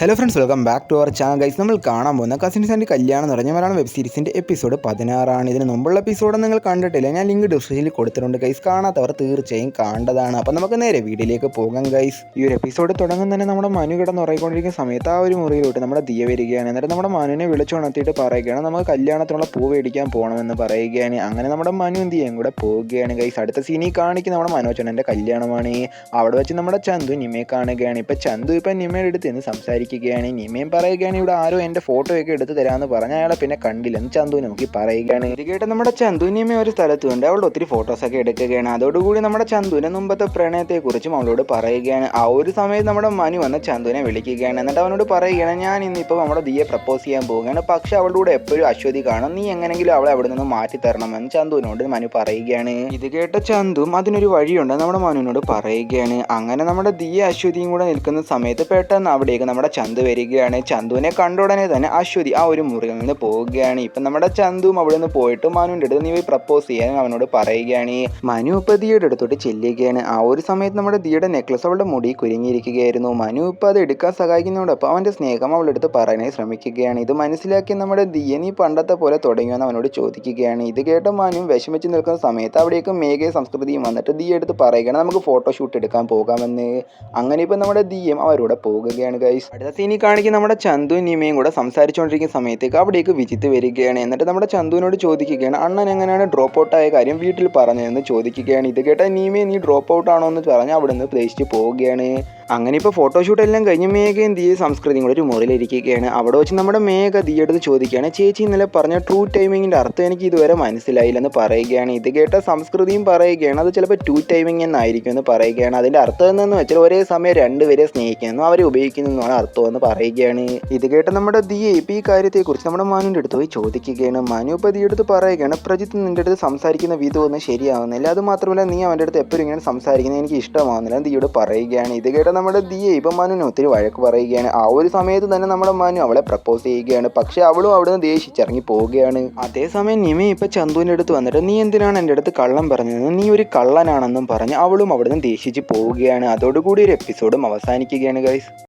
Hello friends, welcome back to our channel. Guys, നമ്മൾ കാണാൻ പോകുന്ന കസിൻസ് ആൻഡ് കല്യാണം എന്ന് പറഞ്ഞ മലയാളം വെബ് സീരീസിൻ്റെ എപ്പിസോഡ് 16 ഇതിന് മുമ്പുള്ള എപ്പിസോഡ് നിങ്ങൾ കണ്ടിട്ടില്ല, ഞാൻ ലിങ്ക് ഡിസ്ക്രിപ്ഷനിൽ കൊടുത്തിട്ടുണ്ട്. ഗൈസ്, കാണാത്തവർ തീർച്ചയായും കാണേണ്ടതാണ്. അപ്പോൾ നമുക്ക് നേരെ വീഡിയോയിലേക്ക് പോകാം. ഗൈസ്, ഈ ഒരു എപ്പിസോഡ് തുടങ്ങും തന്നെ നമ്മുടെ മനു കിടന്നുറങ്ങിക്കൊണ്ടിരിക്കുന്ന സമയത്ത് ആ ഒരു മുറിയിലോട്ട് നമ്മുടെ ദിയ വരികയാണ്. എന്നിട്ട് നമ്മുടെ മനുവിനെ വിളിച്ചുണർത്തിയിട്ട് പറയുകയാണ് നമുക്ക് കല്യാണത്തിനുള്ള പൂ മേടിക്കാൻ പോകണമെന്ന് പറയുകയാണ്. അങ്ങനെ നമ്മുടെ മനു ദിയയും കൂടെ പോവുകയാണ്. ഗൈസ്, അടുത്ത സീനിൽ കാണിക്കുന്ന നമ്മുടെ മനോജനൻ്റെ കല്യാണമാണ്. അവിടെ വെച്ച് നമ്മുടെ ചന്തു നിമയെ കാണുകയാണ്. ഇപ്പം ചന്തു ഇപ്പം നിമയുടെ അടുത്ത് നിന്ന് സംസാരിക്കുകയാണ്. നിമയും പറയുകയാണ് ഇവിടെ ആരോ എൻ്റെ ഫോട്ടോ ഒക്കെ എടുത്ത് തരാമെന്ന് പറഞ്ഞ അയാളെ പിന്നെ കണ്ടില്ലെന്ന് ചന്തു നോക്കി പറയുകയാണ്. ഇത് കേട്ട് നമ്മുടെ ചന്തു നിമ ഒരു സ്ഥലത്തുണ്ട്. അവളുടെ ഒത്തിരി ഫോട്ടോസൊക്കെ എടുക്കുകയാണ്. അതോടുകൂടി നമ്മുടെ ചന്തുവിനെ മുമ്പത്തെ പ്രണയത്തെക്കുറിച്ചും അവളോട് പറയുകയാണ്. ആ ഒരു സമയത്ത് നമ്മുടെ മനു വന്ന് ചന്തുവിനെ വിളിക്കുകയാണ്. എന്നിട്ട് അവനോട് പറയുകയാണ് ഞാൻ ഇന്നിപ്പോൾ നമ്മുടെ ദിയെ പ്രപ്പോസ് ചെയ്യാൻ പോവുകയാണ്, പക്ഷെ അവളുടെ കൂടെ എപ്പോഴും അശ്വതി കാണും, നീ എങ്ങനെങ്കിലും അവളെ അവിടെ നിന്ന് മാറ്റി തരണമെന്ന് ചന്തുവിനോട് മനു പറയുകയാണ്. ഇത് കേട്ട ചന്തും അതിനൊരു വഴിയുണ്ട് നമ്മുടെ മനുവിനോട് പറയുകയാണ്. അങ്ങനെ നമ്മുടെ ദിയ അശ്വതിയും കൂടെ നിൽക്കുന്ന സമയത്ത് പെട്ടെന്ന് അവിടേക്ക് നമ്മുടെ ചന്തു വരികയാണ്. ചന്തുവിനെ കണ്ട ഉടനെ തന്നെ അശ്വതി ആ ഒരു മുറിയിൽ നിന്ന് പോവുകയാണ്. ഇപ്പം നമ്മുടെ ചന്തുവും അവിടെ നിന്ന് പോയിട്ട് മനുവിൻ്റെ അടുത്ത് നീ പോയി പ്രപ്പോസ് ചെയ്യാൻ അവനോട് പറയുകയാണ്. മനു ഇപ്പം ദിയയുടെ അടുത്തോട്ട് ചെല്ലുകയാണ്. ആ ഒരു സമയത്ത് നമ്മുടെ ദിയയുടെ നെക്ലസ് അവളുടെ മുടി കുരുങ്ങിയിരിക്കുകയായിരുന്നു. മനു ഇപ്പം അത് എടുക്കാൻ സഹായിക്കുന്നതോടൊപ്പം അവൻ്റെ സ്നേഹം അവളുടെ അടുത്ത് പറയാനായി ശ്രമിക്കുകയാണ്. ഇത് മനസ്സിലാക്കി നമ്മുടെ ദിയ നീ പണ്ടത്തെ പോലെ തുടങ്ങിയെന്ന് അവനോട് ചോദിക്കുകയാണ്. ഇത് കേട്ട മനു വിഷമിച്ച് നിൽക്കുന്ന സമയത്ത് അവിടേക്ക് മേഘയും സംസ്കൃതിയും വന്നിട്ട് ദിയ എടുത്ത് പറയുകയാണ് നമുക്ക് ഫോട്ടോഷൂട്ട് എടുക്കാൻ പോകാമെന്ന്. അങ്ങനെ ഇപ്പം നമ്മുടെ ദിയയും അവരോട് പോകുകയാണ്. ഗൈസ്, അടുത്ത സീനിൽ കാണിക്കുന്ന നമ്മുടെ ചന്തു നിമയും കൂടെ സംസാരിച്ചുകൊണ്ടിരിക്കുന്ന സമയത്തേക്ക് അവിടേക്ക് വിജിത്ത് വരികയാണ്. എന്നിട്ട് നമ്മുടെ ചന്തുവിനോട് ചോദിക്കുകയാണ് അണ്ണൻ എങ്ങനെയാണ് ഡ്രോപ്പ് ഔട്ട് ആയ കാര്യം വീട്ടിൽ പറഞ്ഞതെന്ന് ചോദിക്കുകയാണ്. ഇത് കേട്ട നിമയെ നീ ഡ്രോപ്പ് ഔട്ട് ആണോ എന്ന് പറഞ്ഞ് അവിടെ നിന്ന് പ്രതീക്ഷിച്ച് പോവുകയാണ്. അങ്ങനെ ഇപ്പോൾ ഫോട്ടോഷൂട്ട് എല്ലാം കഴിഞ്ഞ് മേഘയും ദിയയും സംസ്കൃതിയും കൂടെ ഒരു മുറിയിലിരിക്കുകയാണ്. അവിടെ വെച്ച് നമ്മുടെ മേഘ ദിയ എടുത്ത് ചോദിക്കുകയാണ് ചേച്ചി ഇന്നലെ പറഞ്ഞ ട്രൂ ടൈമിങ്ങിൻ്റെ അർത്ഥം എനിക്ക് ഇതുവരെ മനസ്സിലായില്ലെന്ന് പറയുകയാണ്. ഇത് കേട്ട സംസ്കൃതിയും പറയുകയാണ് അത് ചിലപ്പോൾ ടു ടൈമിങ് എന്നായിരിക്കും എന്ന് പറയുകയാണ്. അതിൻ്റെ അർത്ഥം എന്തെന്ന് വെച്ചാൽ ഒരേ സമയം രണ്ടുപേരെ സ്നേഹിക്കുന്നു അവരെ ഉപയോഗിക്കുന്നതാണ് അർത്ഥമെന്ന് പറയുകയാണ്. ഇത് കേട്ട നമ്മുടെ ദിയ ഇപ്പോൾ ഈ കാര്യത്തെക്കുറിച്ച് നമ്മുടെ മനുവിൻ്റെ അടുത്ത് പോയി ചോദിക്കുകയാണ്. മനു ഇപ്പോൾ ദിയ എടുത്ത് പറയുകയാണ് പ്രജിത്ത് നിൻ്റെ അടുത്ത് സംസാരിക്കുന്ന വിധമൊന്നും ശരിയാവുന്നില്ല, അത് മാത്രമല്ല നീ അവൻ്റെ അടുത്ത് എപ്പോഴും ഇങ്ങനെ സംസാരിക്കുന്നത് എനിക്ക് ഇഷ്ടമാവുന്നില്ല ദിയോട് പറയുകയാണ്. ഇത് കേട്ട നമ്മുടെ ദിയ ഇപ്പം മനുവിന് ഒത്തിരി വഴക്ക് പറയുകയാണ്. ആ ഒരു സമയത്ത് തന്നെ നമ്മുടെ മനു അവളെ പ്രപ്പോസ് ചെയ്യുകയാണ്. പക്ഷെ അവളും അവിടെ നിന്ന് ദേഷിച്ചിറങ്ങി പോവുകയാണ്. അതേസമയം നിമ ഇപ്പം ചന്തുവിൻ്റെ അടുത്ത് വന്നിട്ട് നീ എന്തിനാണ് എൻ്റെ അടുത്ത് കള്ളം പറഞ്ഞതെന്ന്, നീ ഒരു കള്ളനാണെന്നും പറഞ്ഞ് അവളും അവിടെ നിന്ന് ദേഷിച്ച് പോവുകയാണ്. അതോടുകൂടി ഒരു എപ്പിസോഡും അവസാനിക്കുകയാണ്. ഗൈസ്.